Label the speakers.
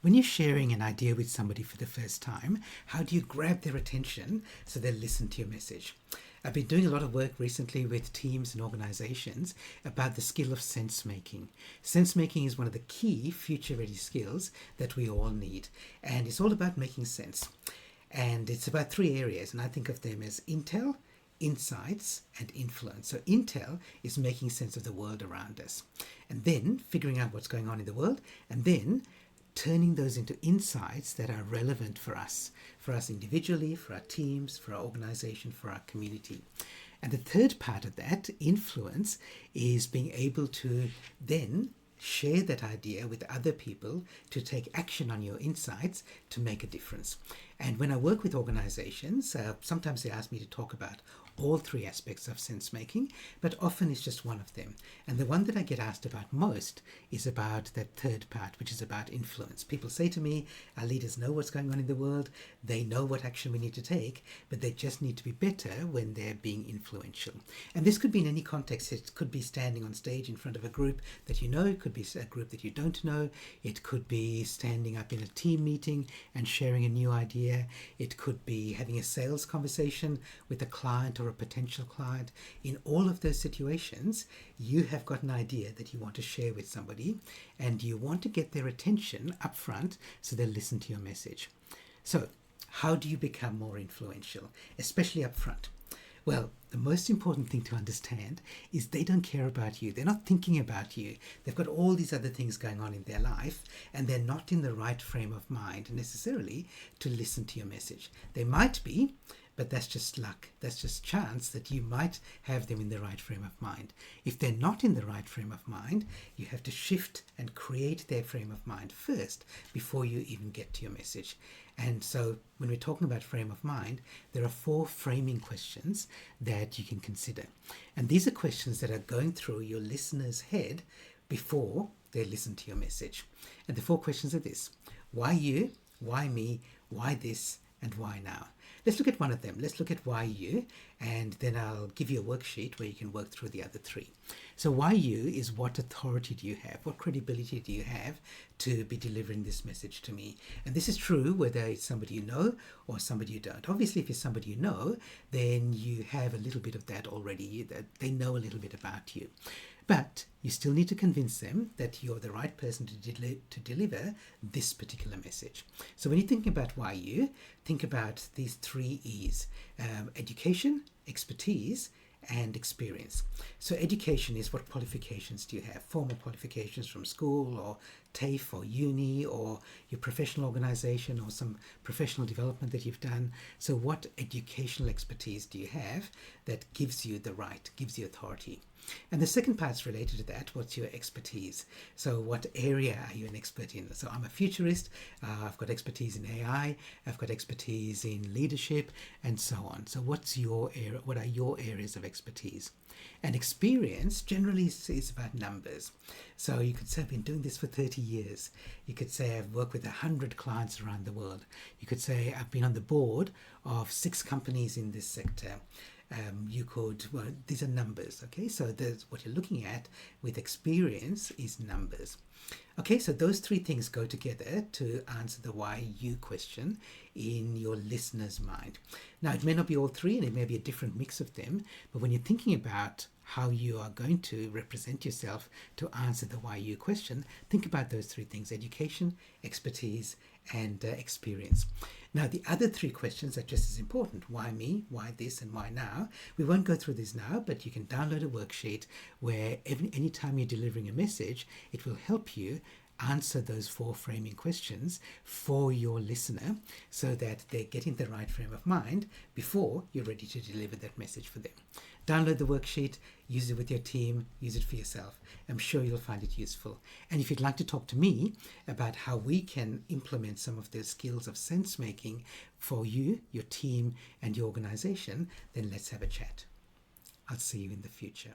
Speaker 1: When you're sharing an idea with somebody for the first time, how do you grab their attention so they'll listen to your message? I've been doing a lot of work recently with teams and organizations about the skill of sense making. Sense making is one of the key future ready skills that we all need, and it's all about making sense. And it's about three areas, and I think of them as intel, insights, and influence. So intel is making sense of the world around us, and then figuring out what's going on in the world, and then turning those into insights that are relevant for us individually, for our teams, for our organization, for our community. And the third part of that, influence, is being able to then share that idea with other people to take action on your insights to make a difference. And when I work with organizations, sometimes they ask me to talk about all three aspects of sense making, but often it's just one of them. And the one that I get asked about most is about that third part, which is about influence. People say to me, our leaders know what's going on in the world, they know what action we need to take, but they just need to be better when they're being influential. And this could be in any context. It could be standing on stage in front of a group that you know, it could be a group that you don't know, it could be standing up in a team meeting and sharing a new idea, it could be having a sales conversation with a client or a potential client. In all of those situations, you have got an idea that you want to share with somebody and you want to get their attention up front so they'll listen to your message. So how do you become more influential, especially up front? Well, the most important thing to understand is they don't care about you. They're not thinking about you. They've got all these other things going on in their life, and they're not in the right frame of mind necessarily to listen to your message. They might be, but that's just luck. That's just chance that you might have them in the right frame of mind. If they're not in the right frame of mind, you have to shift and create their frame of mind first before you even get to your message. And so when we're talking about frame of mind, there are 4 framing questions that you can consider. And these are questions that are going through your listener's head before they listen to your message. And the 4 questions are this: why you? Why me? Why this? And why now? Let's look at one of them. Let's look at why you, and then I'll give you a worksheet where you can work through the other 3. So why you is what authority do you have? What credibility do you have to be delivering this message to me? And this is true whether it's somebody you know or somebody you don't. Obviously, if it's somebody you know, then you have a little bit of that already. They know a little bit about you. But you still need to convince them that you're the right person to deliver this particular message. So when you're thinking about why you, think about these 3 E's: education, expertise, and experience. So education is what qualifications do you have? Formal qualifications from school or TAFE or uni or your professional organization or some professional development that you've done. So what educational expertise do you have that gives you the right, gives you authority? And the second part's related to that. What's your expertise? So what area are you an expert in? So I'm a futurist. I've got expertise in AI. I've got expertise in leadership and so on. So what's your area? What are your areas of expertise? And experience generally is about numbers. So you could say I've been doing this for 30 years. You could say I've worked with 100 clients around the world. You could say I've been on the board of 6 companies in this sector. These are numbers, okay? So what you're looking at with experience is numbers. Okay, so those 3 things go together to answer the why you question in your listener's mind. Now, it may not be all 3 and it may be a different mix of them, but when you're thinking about how you are going to represent yourself to answer the why you question, think about those 3 things: education, expertise, and experience. Now, the other 3 questions are just as important: why me, why this, and why now. We won't go through this now, but you can download a worksheet where anytime you're delivering a message, it will help you answer those 4 framing questions for your listener so that they're getting the right frame of mind before you're ready to deliver that message for them. Download the worksheet, use it with your team, use it for yourself. I'm sure you'll find it useful. And if you'd like to talk to me about how we can implement some of the skills of sense making for you, your team, and your organization, then let's have a chat. I'll see you in the future.